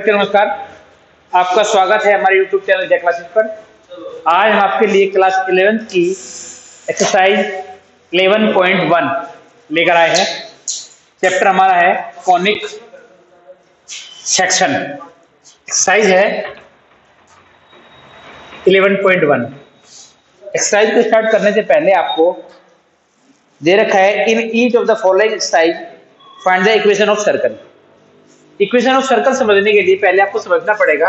नमस्कार, आपका स्वागत है हमारे YouTube चैनल जय क्लासेस पर। आज हम आपके लिए क्लास 11th की एक्सरसाइज 11.1 लेकर आए हैं। चैप्टर हमारा है कॉनिक सेक्शन। एक्सरसाइज है 11.1। एक्सरसाइज को स्टार्ट करने से पहले आपको दे रखा है in each of the following exercise find the equation of circle. Equation of circle समझने के लिए पहले आपको समझना पड़ेगा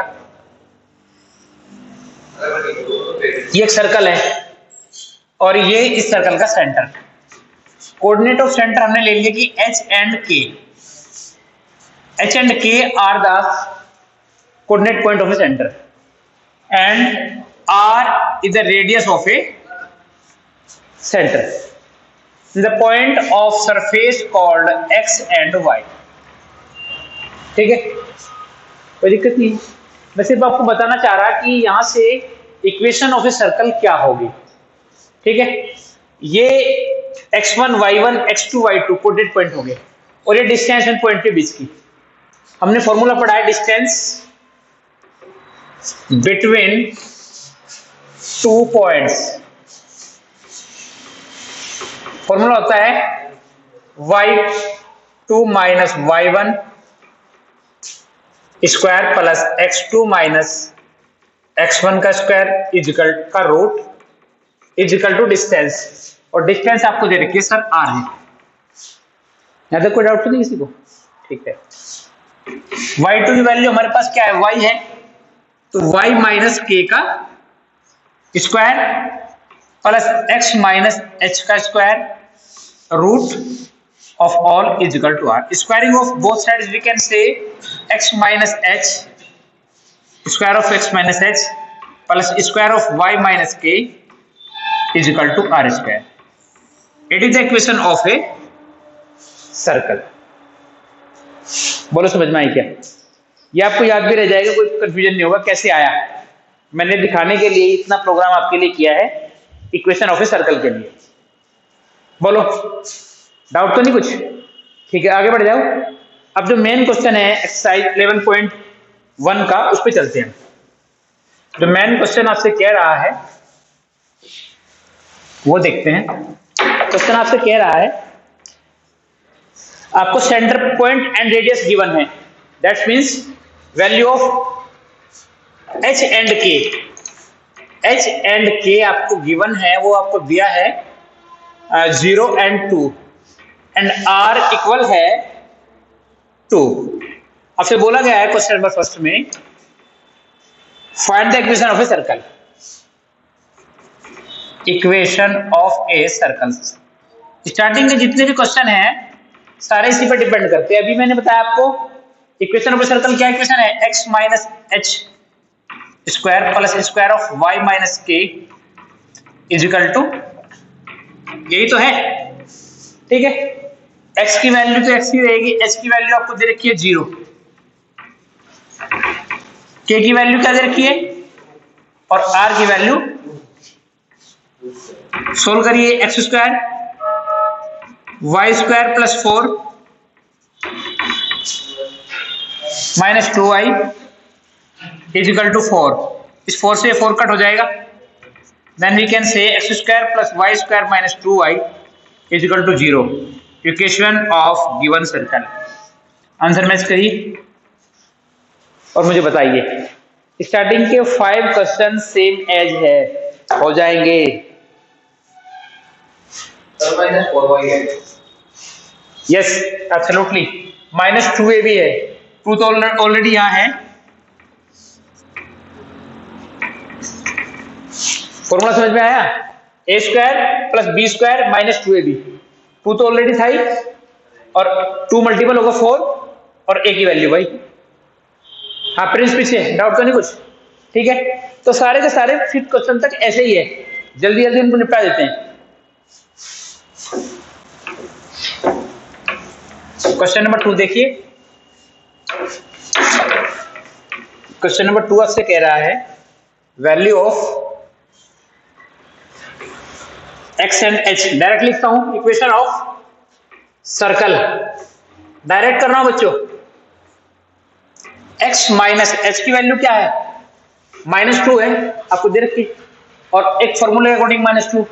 ये एक सर्कल है और ये इस सर्कल का सेंटर। कोऑर्डिनेट ऑफ सेंटर हमने ले लिया कि h and k are the coordinate point of a centre and r is the radius of a centre. The point of surface called x and y. ठीक है, कोई दिक्कत नहीं। मैं सिर्फ आपको बताना चाह रहा कि यहां से इक्वेशन ऑफ ए सर्कल क्या होगी। ठीक है, ये x1 y1 x2 y2 coordinate point हो गए और ये डिस्टेंस एंड पॉइंट के बीच की हमने फॉर्मूला पढ़ा है। Distance between two points formula होता है y2 minus y1 square plus x2 minus x1 का स्क्वायर इजिकल का रूट इजिकल टू डिस्टेंस। और डिस्टेंस आपको दे रखी है सर r है। यहां तक कोई डाउट तो नहीं किसी को? ठीक है, y2 की वैल्यू हमारे पास क्या है, y है, तो y माइनस k का square plus x minus h का square root of all is equal to r. Squaring of both sides we can say x minus h, square of x minus h plus square of y minus k is equal to r square. It is the equation of a circle. बोलो समझ में आई क्या? ये आपको याद भी रह जाएगा, कोई कंफ्यूजन नहीं होगा कैसे आया। मैंने दिखाने के लिए इतना प्रोग्राम आपके लिए किया है इक्वेशन ऑफ ए सर्कल के लिए। बोलो डाउट तो नहीं कुछ? ठीक है, आगे बढ़ जाओ। अब जो मेन क्वेश्चन है एक्सरसाइज 11.1 का, उस पर चलते हैं। जो मेन क्वेश्चन आपसे कह रहा है वो देखते हैं। क्वेश्चन आपसे कह रहा है आपको centre point and radius given है, that means value of H and K. H and K आपको गिवन है, वो आपको दिया है 0 एंड 2 एंड r इक्वल है 2। आपसे बोला गया है क्वेश्चन नंबर फर्स्ट में find the equation of a circle. Equation of a circle. Starting के जितने भी क्वेश्चन हैं सारे इसी पर डिपेंड करते हैं। अभी मैंने बताया आपको इक्वेशन ऑफ ए सर्कल क्या इक्वेशन है, x minus H square plus square of y minus के इज इक्वल टू, यही तो है। ठीक है, x की वैल्यू तो x की रहेगी, h की वैल्यू आपको दे रखी है 0, k की वैल्यू क्या दे रखी है और r की वैल्यू। सोल्व करिए, x square y square plus 4 minus 2y is equal to 4। इस 4 से 4 कट हो जाएगा, then we can say x square plus y square minus 2y is equal to 0। Equation of given circle. Answer match करिए और मुझे बताइए। Starting के 5 question same as है, हो जाएंगे। यस एब्सोल्युटली, माइनस 2a भी है, 2 तो ऑलरेडी यहां है। फॉर्मूला समझ में आया, a square plus b square minus 2ab, 2 तो ऑलरेडी था ही और 2 मल्टीपल होगा 4 और a की वैल्यू भाई। हाँ प्रिंस पीछे, डाउट तो नहीं कुछ? ठीक है, तो सारे के सारे 5th क्वेश्चन तक ऐसे ही है, जल्दी जल्दी उनको निपटा देते हैं। क्वेश्चन नंबर 2 देखिए। क्वेश्चन नंबर 2 आपसे कह रहा है value of x and h। Direct लिखता हूं, इक्वेशन ऑफ सर्कल डायरेक्ट करना बच्चों। x माइनस h की वैल्यू क्या है, -2 है आपको दे रखी, और एक फॉर्मूले अकॉर्डिंग -2,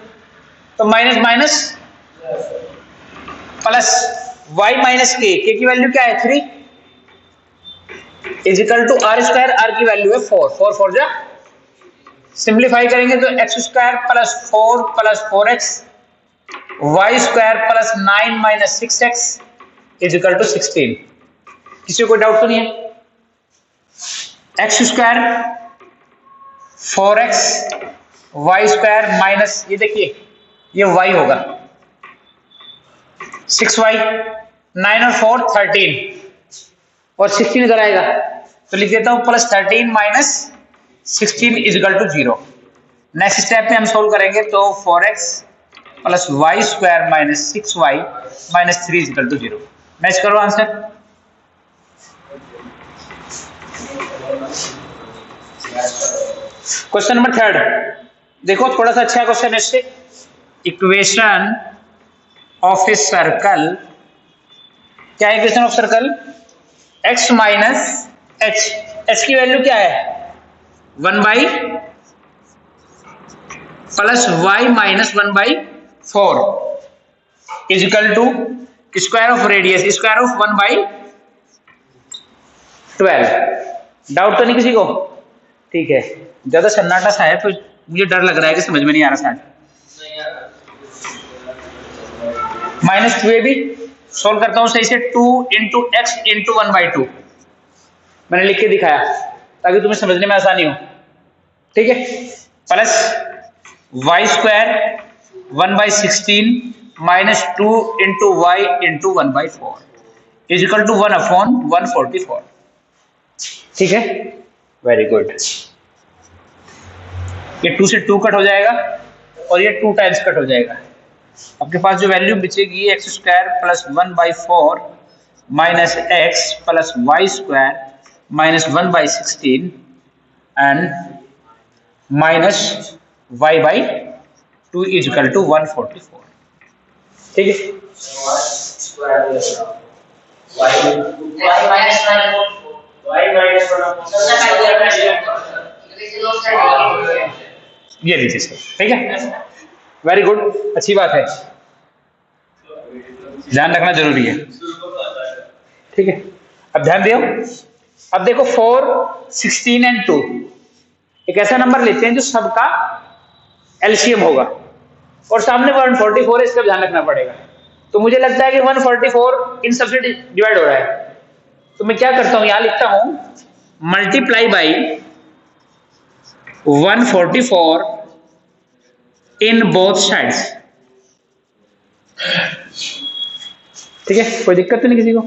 तो minus minus plus y minus k की वैल्यू क्या है 3 is equal to r square, r की वैल्यू है 4, 4 4 जा, सिंप्लीफाई करेंगे तो x square plus 4 plus 4x, y square plus 9 minus 6x is equal to 16। किसी को डाउट तो नहीं है? X square 4x y square minus, ये देखिए ये y होगा 6y, 9 और 4 13 और 16 इधर आएगा, तो लिख देता हूं plus 13 minus 16 is equal to 0। Next step में हम सोल्व करेंगे तो 4x plus y square minus 6y minus 3 is equal to 0। Match करो आंसर। क्वेश्चन नंबर 3 देखो, थोड़ा सा अच्छा क्वेश्चन है इससे। इक्वेशन ऑफ ए सर्कल, क्या है equation of circle? x minus h की वैल्यू क्या है 1 by plus y minus 1 by 4 is equal to square of radius, square of 1 by 12। Doubt तो नहीं किसी को? ठीक है, ज्यादा सन्नाटा सा है तो मुझे डर लग रहा है कि समझ में नहीं आ रहा शायद। -2a भी सोल्व करता हूं सही से, 2 इंटू एक्स इंटू 1/2 मैंने लिख के दिखाया ताकि तुम्हें समझने में आसानी हो, ठीक है। Plus y square 1/16 minus 2 into y into 1/4 is equal to 1/144, ठीक है। Very good. ये 2 से 2 कट हो जाएगा और ये 2 टाइम्स कट हो जाएगा। आपके पास जो वैल्यू बचेगी x square plus 1/4 minus x plus y square minus 1/16 and minus y by 2 is equal to 144, ठीक है। ये लीजिए सर, ठीक है। वेरी गुड, अच्छी बात है, ध्यान रखना जरूरी है, ठीक है। अब ध्यान दियो, अब देखो 4, 16 एंड 2 एक ऐसा नंबर लेते हैं जो सबका एलसीएम होगा और सामने 144 है, इसका ध्यान रखना पड़ेगा। तो मुझे लगता है कि 144 इन सबसे डिवाइड हो रहा है, तो मैं क्या करता हूं, यहां लिखता हूं multiply by 144 in both sides, ठीक है। कोई दिक्कत तो नहीं किसी को?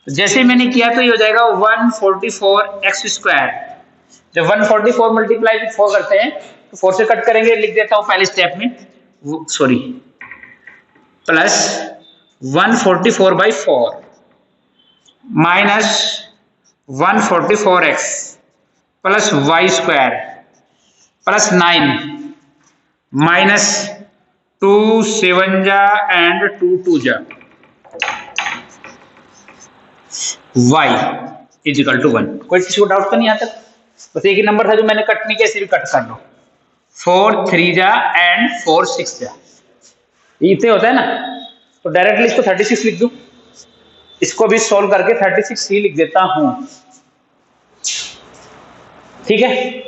जैसे मैंने किया तो ये हो जाएगा 144 एक्स स्क्वायर। जब 144 मल्टीप्लाई विथ 4 करते हैं तो 4 से कट करेंगे, लिख देता हूं पहले स्टेप में, sorry, plus 144/4 minus 144x plus y square plus 9 minus 2 7 जा एंड 2 2 जा y इजिकल टू 1। कोई किसी को डाउट तो नहीं आता? बस एक ही नंबर था जो मैंने कट नहीं किया, इसे भी कट कर लो। 4 3 जा एंड 4 6 जा, इतने होता है ना, तो डायरेक्टली इसको 36 लिख दूं, इसको भी सॉल्व करके 36 ही लिख देता हूं, ठीक है।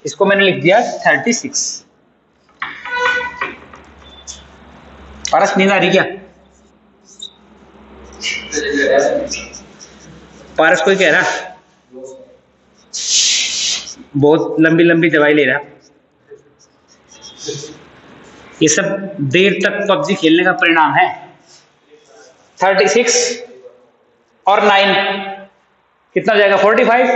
इसको मैंने लिख दिया 36। पारस नींद आ रही क्या? पारस कोई कह रहा बहुत लंबी लंबी दवाई ले रहा। ये सब देर तक पबजी खेलने का परिणाम है। 36 और 9 कितना हो जाएगा 45,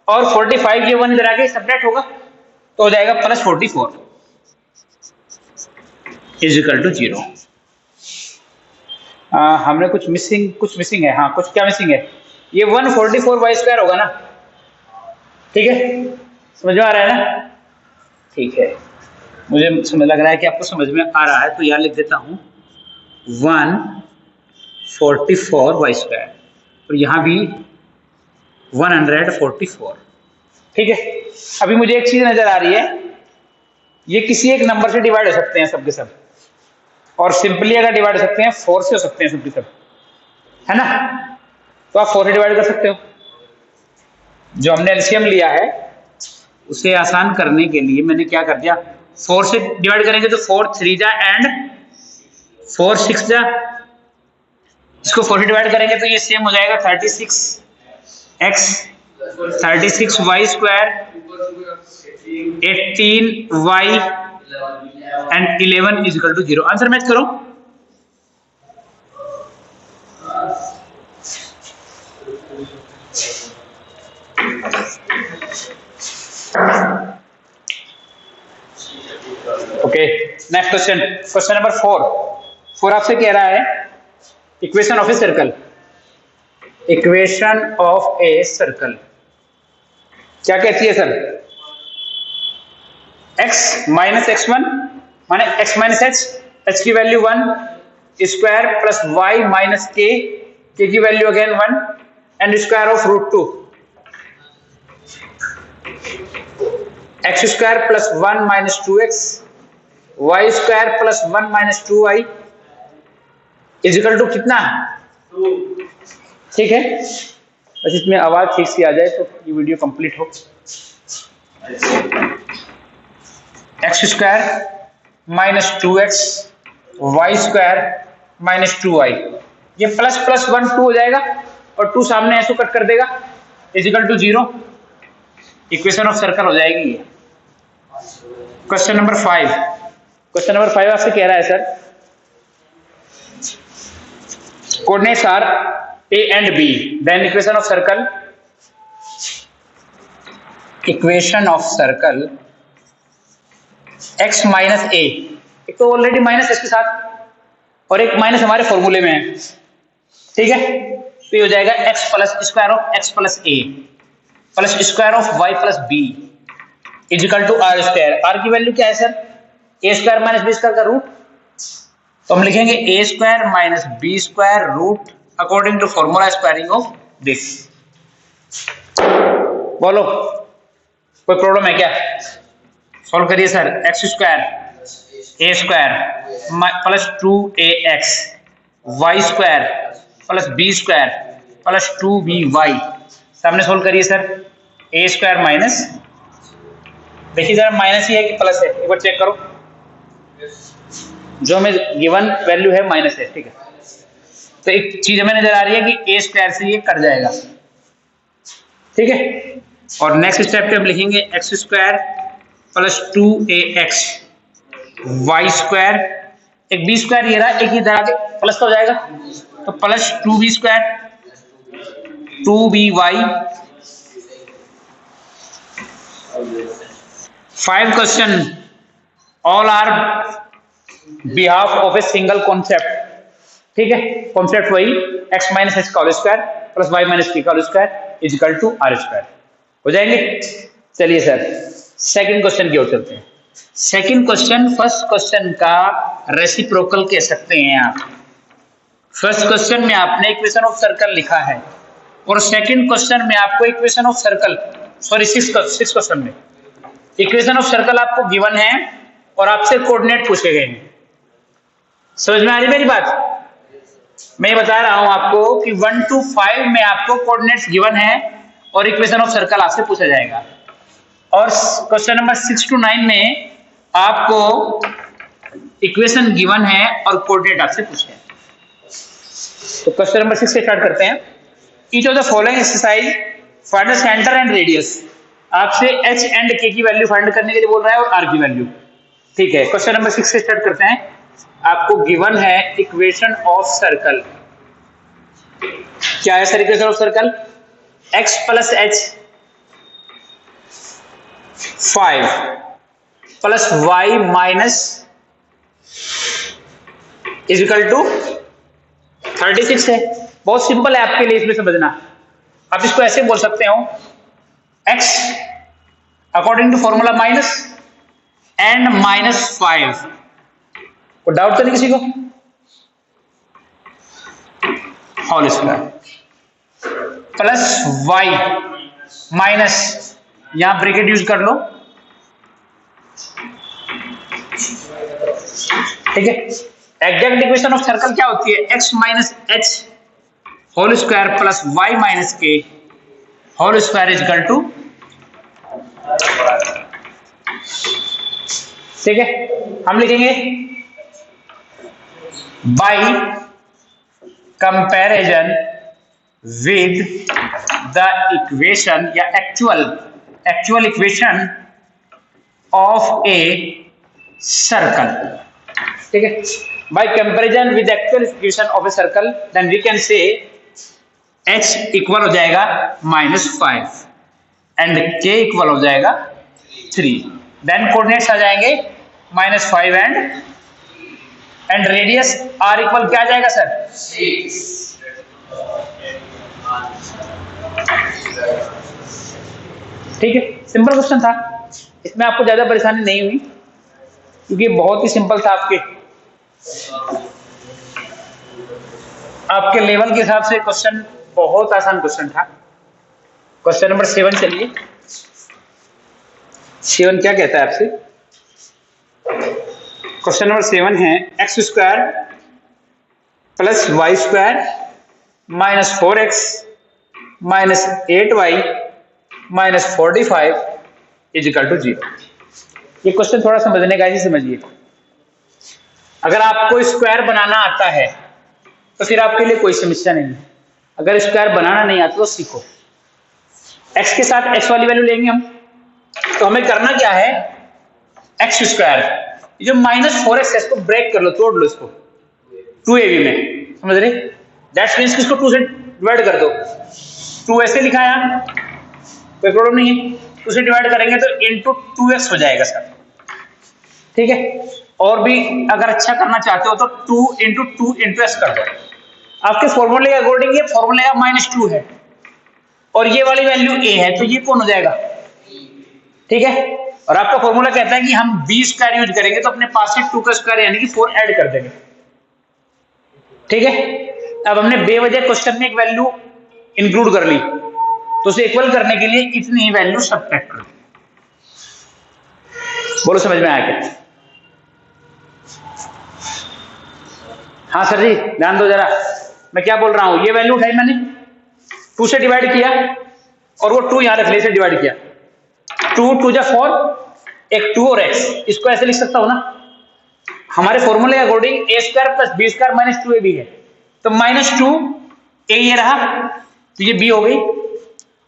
और 45 ये 1 इधर आके सब्ट्रैक्ट होगा तो हो जाएगा प्लस 44 इजिकल टू 0। हमने कुछ मिसिंग है, हाँ कुछ क्या मिसिंग है, ये 144 वाई स्क्वायर होगा ना, ठीक है। समझ में आ रहा है ना? ठीक है, मुझे समझ लग रहा है कि आपको समझ में आ रहा है, तो यहाँ लिख देता हूं 144 वाई स्क्वायर, और यहाँ भी 144। ठीक है, अभी मुझे एक चीज नजर आ रही है, ये किसी एक नंबर से डिवाइड हो सकते हैं सबके सब, और सिंपली अगर डिवाइड हो सकते हैं 4 से हो सकते हैं सबके सब, है ना? तो आप 4 से डिवाइड कर सकते हो। जो हमने एलसीएम लिया है उसे आसान करने के लिए मैंने क्या कर दिया, 4 से डिवाइड करेंगे तो 4 3 जा एंड 4 6 जा, इसको 4 से डिवाइड करेंगे तो ये सेम हो जाएगा 36x 36y square 18y and 11 is equal to 0। Answer match करो। Okay, next question, question number 4 आपसे कह रहा है equation of a circle, equation of a circle क्या कहती है सर? x माइनस x1 माने x माइनस h की value 1 square plus y minus k की value again 1 and square of root 2 x square plus 1 minus 2x y square plus 1 minus 2y is equal to कितना? ठीक है, बस इसमें आवाज ठीक से आ जाए तो ये वीडियो कंप्लीट हो। X square minus 2x y square minus 2y, ये प्लस प्लस 1 2 हो जाएगा और 2 सामने ऐसे कट कर देगा, is equal to 0। Equation of circle हो जाएगी ये। क्वेश्चन नंबर 5, क्वेश्चन नंबर 5 आपसे कह रहा है sir coordinates are a and b, then equation of circle, equation of circle x minus a, एक तो ऑलरेडी माइनस इसके साथ और एक माइनस हमारे फॉर्मूले में है, ठीक है? तो ये हो जाएगा x plus square of x plus a plus square of y plus b is equal to r square. r की वैल्यू क्या है sir? a square minus b square का रूट, तो हम लिखेंगे a square minus b square root according to formula squaring of this. बोलो कोई problem है क्या? सॉल्व करिए sir. X square a square plus 2ax y square plus b square plus 2by, सामने सॉल्व करिए सर। ए स्क्वायर माइनस, देखिए जरा minus ही है कि प्लस है, एक बार चेक करो। जो हमें गिवन वैल्यू है माइनस है, ठीक है? तो एक चीज हमें नजर आ रही है कि ए स्क्वायर से ये कट जाएगा, ठीक है? और नेक्स्ट स्टेप पे हम लिखेंगे x square plus 2ax y square, एक बी स्क्वायर ये रहा, एक इधर आके प्लस का हो जाएगा, तो plus 2b square 2by। 5 question all are behalf of a single concept, ठीक है? कॉन्सेप्ट वही x माइनस एच का whole square plus y minus k का whole square is equal to r square हो जाएंगे। चलिए सर सेकंड क्वेश्चन की ओर चलते हैं। सेकंड क्वेश्चन फर्स्ट क्वेश्चन का रेसिप्रोकल कह सकते हैं आप। फर्स्ट क्वेश्चन में आपने इक्वेशन ऑफ सर्कल लिखा है और सेकंड क्वेश्चन में आपको equation of circle, sorry six question में इक्वेशन ऑफ सर्कल आपको गिवन है और आपसे कोऑर्डिनेट पूछे गए हैं। समझ में आ रही मेरी बात? मैं बता रहा हूं आपको कि 1 to 5 में आपको कोऑर्डिनेट्स गिवन है और इक्वेशन ऑफ सर्कल आपसे पूछा जाएगा, और क्वेश्चन नंबर 6 to 9 में आपको इक्वेशन गिवन है और कोऑर्डिनेट आपसे पूछे हैं। तो क्वेश्चन नंबर 6 से स्टार्ट करते हैं। Each of the following exercise find the centre and radius, आपसे h एंड k की वैल्यू फाइंड करने के लिए बोल रहा है और r की वैल्यू, ठीक है? क्वेश्चन नंबर 6 से स्टार्ट करते हैं। आपको गिवन है इक्वेशन ऑफ सर्कल, क्या है sir equation of circle? x plus h 5 plus y minus is equal to 36 है। बहुत सिंपल है आपके लिए इसमें समझना। आप इसको ऐसे बोल सकते हो x according to formula minus and minus 5। कोई डाउट तो नहीं किसी को? Whole square plus y minus, यहां ब्रैकेट यूज कर लो, ठीक है। एग्जैक्ट इक्वेशन ऑफ सर्कल क्या होती है? X minus h whole square plus y minus k whole square is equal to, ठीक है। हम लिखेंगे by comparison with the equation या actual equation of a circle, ठीक है। By comparison with actual equation of a circle then we can say h equal हो जाएगा -5 and k equal हो जाएगा 3। देन कोऑर्डिनेट्स आ जाएंगे -5 एंड रेडियस r इक्वल क्या आ जाएगा सर? 6। ठीक है, सिंपल क्वेश्चन था, इसमें आपको ज्यादा परेशानी नहीं हुई क्योंकि बहुत ही सिंपल था। आपके लेवल के हिसाब से क्वेश्चन बहुत आसान क्वेश्चन था। क्वेश्चन नंबर 7 चलिए। 7 क्या कहता है आपसे? क्वेश्चन नंबर 7 है x square plus y square minus 4x minus 8y minus 45 is equal to 0। ये क्वेश्चन थोड़ा समझने का है, समझिए। अगर आपको स्क्वायर बनाना आता है तो फिर आपके लिए कोई समस्या नहीं है। अगर स्क्वायर बनाना नहीं आता तो सीखो। x के साथ x वाली वैल्यू लेंगे हम, तो हमें करना क्या है? एक्स स्क्वायर जो -4x है इसको ब्रेक कर लो, तोड़ लो इसको 2ab में, समझ रहे? दैट्स मींस इसको 2 से डिवाइड कर दो। 2 ऐसे लिखा है, कोई प्रॉब्लम नहीं है। 2 से डिवाइड करेंगे तो इंटू 2x हो जाएगा सर, ठीक है। और भी अगर अच्छा करना चाहते हो तो 2 इंटू 2 इंटू s कर दो। आपके फॉर्मूले के अकॉर्डिंग ये फॉर्मूले का -2 है और ये वाली वैल्यू a है, तो ये कौन हो जाएगा? ठीक है। और आपका फॉर्मूला कहता है कि हम b स्क्वायर यूज करेंगे तो अपने पास से 2 का स्क्वायर यानी कि 4 ऐड कर देंगे, ठीक है। अब हमने बेवजह क्वेश्चन में एक वैल्यू इंक्लूड कर ली, तो उसे इक्वल करने के लिए इतनी ही वैल्यू सब्ट्रैक्ट करो। बोलो समझ में आया क्या? हाँ सर जी, ध्यान दो जरा, मैं क्या बोल रहा हूं। ये वैल्यू उठाई मैंने, 2 से डिवाइड किया और वो 2 यहां रख ले, से डिवाइड किया। 2 2 जा 4, एक 2 और x, इसको ऐसे लिख सकता हूं ना। हमारे फॉर्मूले के according a square plus b square minus 2ab है, तो -2 a ये रहा, तो ये b हो गई।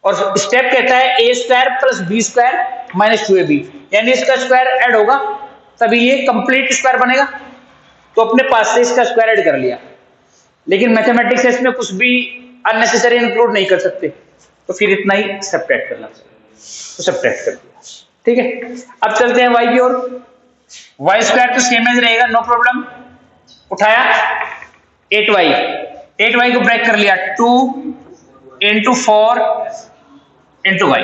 और स्टेप कहता है a square plus b square minus 2ab, यानी इसका स्क्वायर ऐड होगा तभी ये कंप्लीट स्क्वायर बनेगा। तो अपने पास से इसका स्क्वायर ऐड कर लिया, लेकिन मैथमेटिक्स से इसमें कुछ भी अननेसेसरी इंक्लूड नहीं कर सकते, तो फिर इतना ही सब्ट्रैक्ट करना, तो सब्ट्रैक्ट कर दिया, ठीक है। अब चलते हैं y की ओर। वाई स्क्वायर तो सेम एज रहेगा, नो प्रॉब्लम। उठाया 8y को ब्रेक कर लिया, 2 इंटू 4 इंटू y।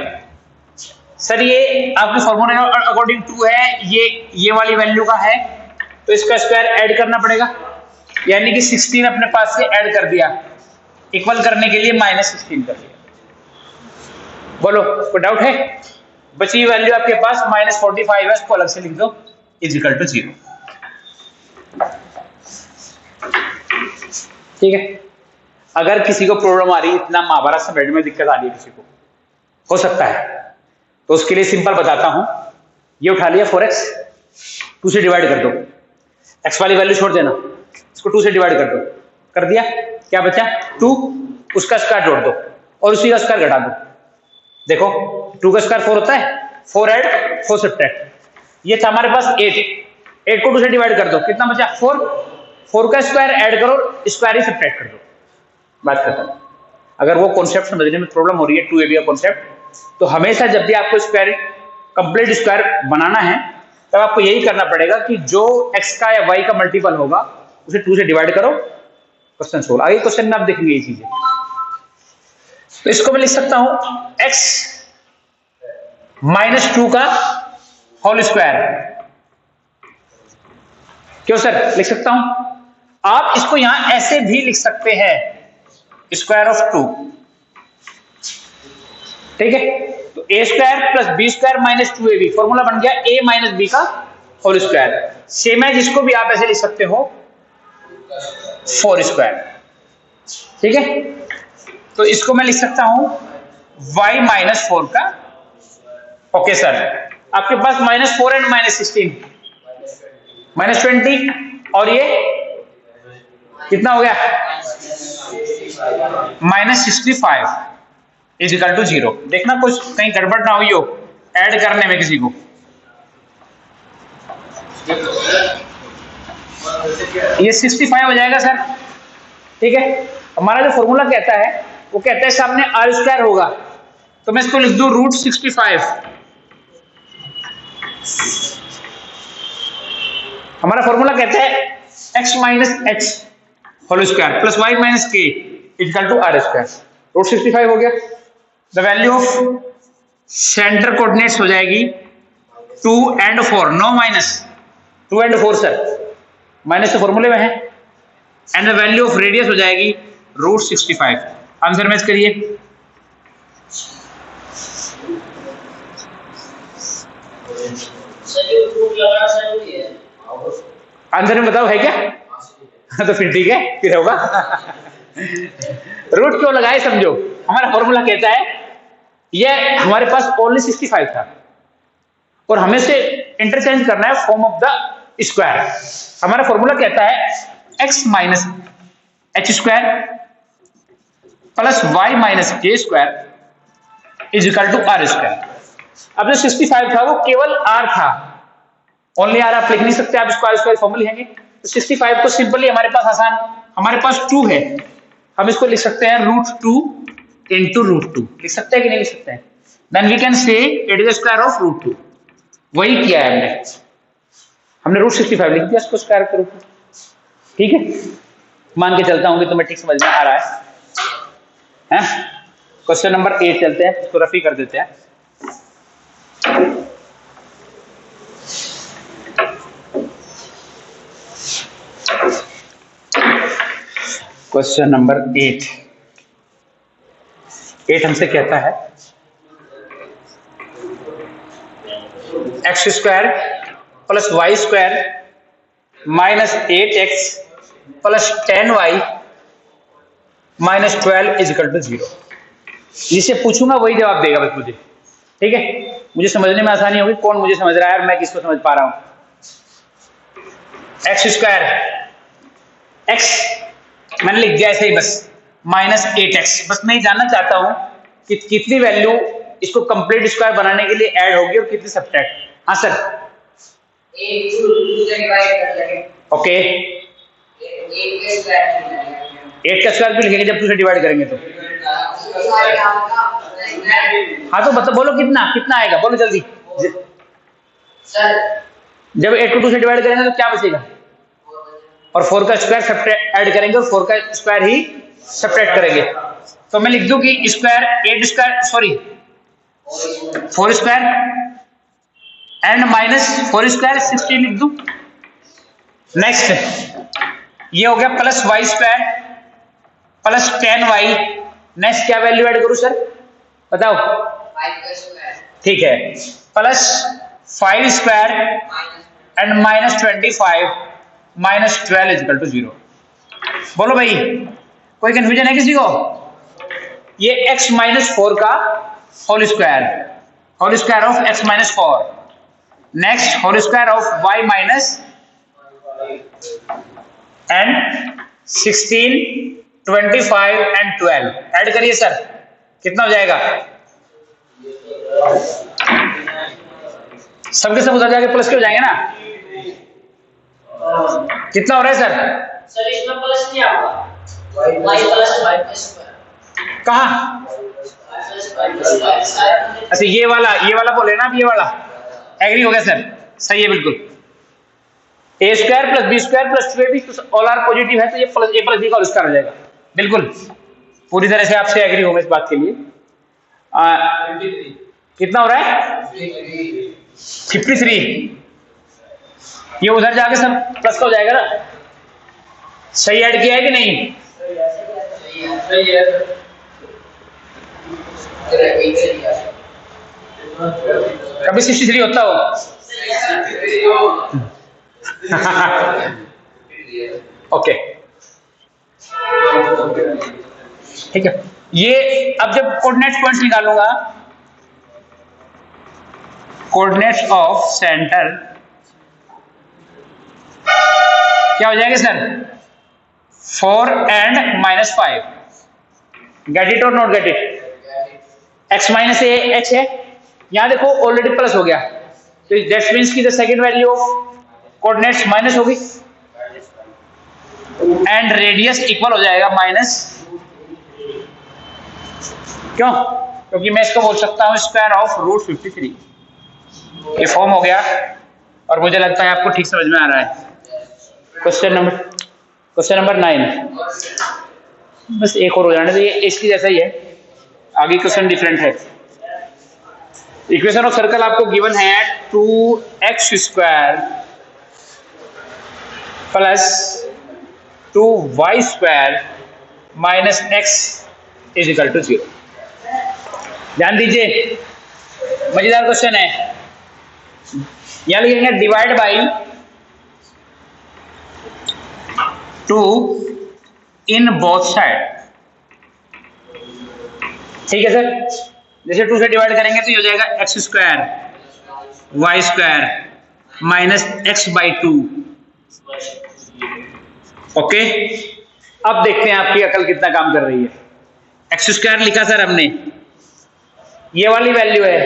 सर ये आपके फॉर्मूले अकॉर्डिंग 2 है, ये वाली वैल्यू का है, तो इसका स्क्वायर ऐड करना पड़ेगा, यानी कि 16 अपने पास से ऐड कर दिया, इक्वल करने के लिए -16 कर दिया। बोलो कोई डाउट है? बची वैल्यू आपके पास -45 है, उसको अलग से लिख दो, इजिकल टू 0, ठीक है। अगर किसी को प्रॉब्लम आ रही है, इतना महाभारत से बैठने में दिक्कत आ रही है, किसी को हो सकता है, तो उसके लिए सिंपल बताता हूं। ये उठा लिया 4x, 2 से डिवाइड कर दो, x वाली वैल्यू छोड़ देना, इसको 2 से डिवाइड कर दो, कर दिया, क्या बचा? 2, उसका स्क्वायर जोड़ दो और उसी का स्क्वायर घटा दो। देखो 2 का स्क्वायर 4 होता है, 4 ऐड 4 सब्ट्रैक्ट। ये था हमारे पास 8 को 2 से डिवाइड कर दो, कितना बचा? 4 का स्क्वायर ऐड करो, स्क्वायर ही सब्ट्रैक्ट कर दो, बात खत्म। अगर वो कॉन्सेप्ट समझने में प्रॉब्लम हो रही है 2ab का कॉन्सेप्ट, तो हमेशा जब भी आपको स्क्वायर कंप्लीट स्क्वायर बनाना है तब आपको यही करना पड़ेगा कि जो x का या y का मल्टीपल होगा उसे 2 से डिवाइड करो, क्वेश्चन सोल्व। आगे क्वेश्चन में आप देखेंगे ये चीजें। तो इसको मैं लिख सकता हूं x -2 का होल स्क्वायर। क्यों सर? लिख सकता हूं। आप इसको यहां ऐसे भी लिख सकते हैं, स्क्वायर ऑफ 2, ठीक है, तो a square plus b square minus 2ab, formula बन गया a माइनस बी का होल स्क्वायर। सेम है, जिसको भी आप ऐसे लिख सकते हो 4 स्क्वायर। ठीक है, तो इसको मैं लिख सकता हूं y माइनस 4 का, ओके सर, आपके पास -4 एंड -16 -20, और ये कितना हो गया -65 इज इक्वल टू 0। देखना कुछ कहीं गड़बड़ ना हुई हो ऐड करने में किसी को। ये 65 हो जाएगा सर। ठीक है, हमारा जो फॉर्मूला कहता है वो कहता है सामने आर स्क्वायर होगा, तो मैं इसको लिख दूं √65। हमारा फॉर्मूला कहता है x minus h whole square plus y minus k equal to r square. √65 हो गया। The value of centre coordinates हो जाएगी 2 and 4, no minus, 2 and 4 sir, minus तो फॉर्मूले में है, and the value of radius हो जाएगी √65। आंसर मैच करिए। आंसर में बताओ है क्या? तो फिर ठीक है, फिर होगा। रूट क्यों लगाए समझो, हमारा फॉर्मूला कहता है ये हमारे पास ओनली 65 था और हमें से इंटरचेंज करना है फॉर्म ऑफ द स्क्वायर। हमारा फॉर्मूला कहता है x minus h square plus y minus k square is equal to r square. अब जो 65 था वो केवल r था, ओनली r आप लिख नहीं सकते, आप इसको आर स्क्वायर फॉर्मूला लिखेंगे। तो 65 को सिंपली हमारे पास आसान, हमारे पास 2 है, हम इसको लिख सकते हैं √2 into √2, लिख सकते हैं कि नहीं लिख सकते हैं? Then we can say it is the square of √2। वही किया है हमने √65 लिख दिया इसको स्क्वायर के रूप में। ठीक है, मान के चलता हूं कि तुम्हें ठीक समझ में आ रहा है। क्वेश्चन नंबर 8 चलते हैं, इसको रफी कर देते हैं। क्वेश्चन नंबर 8 हमसे कहता है x square plus y square minus 8x plus 10y minus 12 is equal to 0। जिसे पूछूंगा वही जवाब देगा बस मुझे। ठीक है, मुझे समझने में आसानी होगी कौन मुझे समझ रहा है और मैं किसको समझ पा रहा हूं। x स्क्वायर, x मैंने लिख दिया ऐसे ही बस, माइनस 8x, बस मैं जानना चाहता हूं कि कितनी वैल्यू इसको कंप्लीट स्क्वायर बनाने के लिए ऐड होगी और कितनी सब्ट्रैक्ट। हाँ सर, 8 से डिवाइड कर लेंगे। ओके, 8 का स्क्वायर भी लिखेंगे जब 2 से डिवाइड करेंगे तो। हाँ तो मतलब बोलो कितना कितना आएगा, बोलो जल्दी। सर जब 8 को 2 से डिवाइड करेंगे तो क्या बचेगा, और 4 का स्क्वायर ऐड करेंगे और 4 का स्क्वायर ही सब्ट्रैक्ट करेंगे। तो मैं लिख दूं कि square 8 square sorry 4 square and minus 4 square 16 लिख दूं। नेक्स्ट ये हो गया plus y square plus 10y। Next क्या वैल्यू ऐड करूं सर बताओ? 5 स्क्वायर, ठीक है, plus 5 square and minus 25 minus 12 is equal to 0। बोलो भाई, कोई कंफ्यूजन है किसी को? ये x माइनस 4 का whole square of x minus 4, next whole square of y minus and 16 25 and 12 add करिए सर, कितना हो जाएगा? सबके सब उधर जाके प्लस के हो जाएंगे ना। कितना हो रहा है सर? सर इसमें प्लस नहीं आएगा, y प्लस 5 स्क्वायर। कहाँ? अच्छा ये वाला बोले ना, अब ये वाला एग्री हो गया सर, सही है बिल्कुल। A square plus b square plus 2ab all are positive है तो ये प्लस ए प्लस बी का होल स्क्वायर हो जाएगा। बिल्कुल पूरी तरह से आपसे एग्री हो मैं इस बात के लिए। कितना हो रहा है? 53। ये उधर जाके सब प्लस का हो जाएगा ना। सही ऐड किया है कि नहीं? सही है। कभी 63 होता हो? ओके ठीक है। ये अब जब कोऑर्डिनेट पॉइंट्स निकालूंगा, कोऑर्डिनेट्स ऑफ सेंटर क्या हो जाएगा सर? 4 and -5। गेट इट और not get it? x minus A H है, यहां देखो ऑलरेडी प्लस हो गया, तो दैट मींस की the second value of coordinates minus होगी एंड रेडियस इक्वल हो जाएगा माइनस। क्यों? क्योंकि मैं इसको बोल सकता हूं स्क्वायर ऑफ √53। ये फॉर्म हो गया और मुझे लगता है आपको ठीक समझ में आ रहा है। क्वेश्चन नंबर 9, बस एक और हो जाने दीजिए, इसकी जैसा ही है, आगे क्वेश्चन डिफरेंट है। इक्वेशन ऑफ सर्कल आपको गिवन है 2x² plus 2y² minus x is equal to 0। ध्यान दीजिए, मजेदार क्वेश्चन है। यहां लिखेंगे divide by 2 in both side. ठीक है सर, जैसे 2 से डिवाइड करेंगे तो ये हो जाएगा x² y² minus x/2। Okay, अब देखते हैं आपकी अकल कितना काम कर रही है। x² लिखा सर हमने, ये वाली वैल्यू है,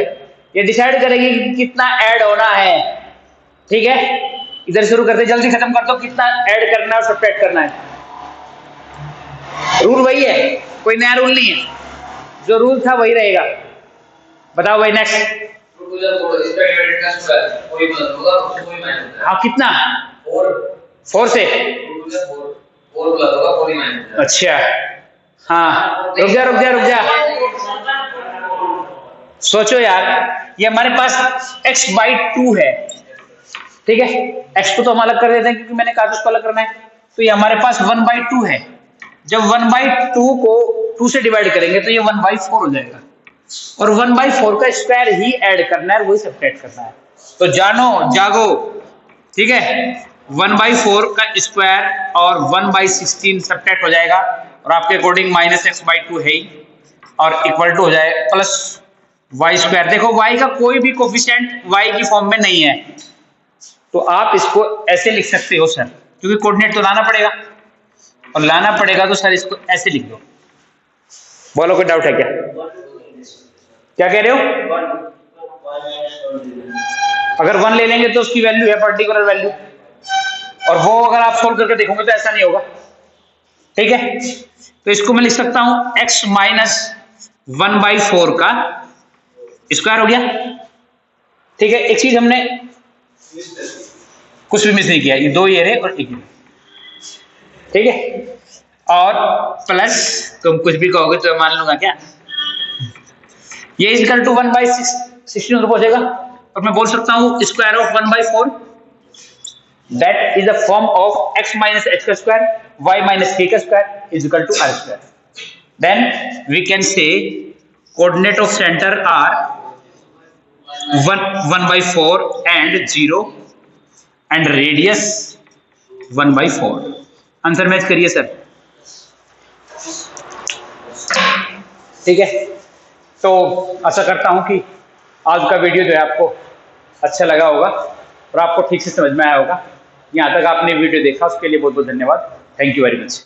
ये डिसाइड करेगी कि कितना ऐड होना है। ठीक है, इधर शुरू करते, जल्दी खत्म कर दो, कितना ऐड करना है और सब्ट्रैक्ट करना है। रूल वही है, कोई नया रूल नहीं है, जो रूल था वही रहेगा। बताओ भाई नेक्स्ट। हाँ कितना? 4 से। अच्छा हाँ, रुक जा सोचो यार, ये हमारे पास x/2 है। ठीक है, x को तो हम अलग कर देते हैं क्योंकि मैंने कहा उसको अलग करना है, तो ये हमारे पास 1/2 है। जब 1/2 को 2 से डिवाइड करेंगे तो ये 1/4 हो जाएगा, और 1/4 का स्क्वायर ही ऐड करना है और वही सब्ट्रैक्ट करना है। तो जागो, ठीक है, 1/4 का स्क्वायर और 1/16 सब्ट्रैक्ट हो जाएगा, और आपके अकॉर्डिंग -x/2 है ही, और इक्वल टू हो जाए प्लस y²। देखो y का कोई भी कोफिशिएंट y की फॉर्म में नहीं है, तो आप इसको ऐसे लिख सकते हो सर, क्योंकि कोऑर्डिनेट तो लाना पड़ेगा, और लाना पड़ेगा तो सर इसको ऐसे लिख दो। बोलो कोई डाउट है क्या? क्या कह रहे हो? अगर 1 ले लेंगे तो उसकी वैल्यू है पर्टिकुलर वैल्यू, और वो अगर आप सोल्व करके देखोगे तो ऐसा नहीं होगा। ठीक है, तो इसको मैं लिख सकता हूं x माइनस 1/4 का स्क्वायर हो गया। ठीक है, एक चीज हमने कुछ भी मिस नहीं किया, ये 2 ये रहे और 1 ये। ठीक है, और प्लस तुम कुछ भी कहोगे तो मान लूंगा क्या, ये इक्वल टू 1/16 तो पहुंचेगा, और मैं बोल सकता हूं square of 1/4, that is the form of x minus h का स्क्वायर y माइनस k का square is equal to r²। Then we can say coordinate of centre are 1/4 and 0 and radius 1/4। Answer match करिए sir. ठीक है, तो आशा करता हूं कि आज का वीडियो जो है आपको अच्छा लगा होगा और आपको ठीक से समझ में आया होगा। यहाँ तक आपने वीडियो देखा उसके लिए बहुत बहुत धन्यवाद। Thank you very much.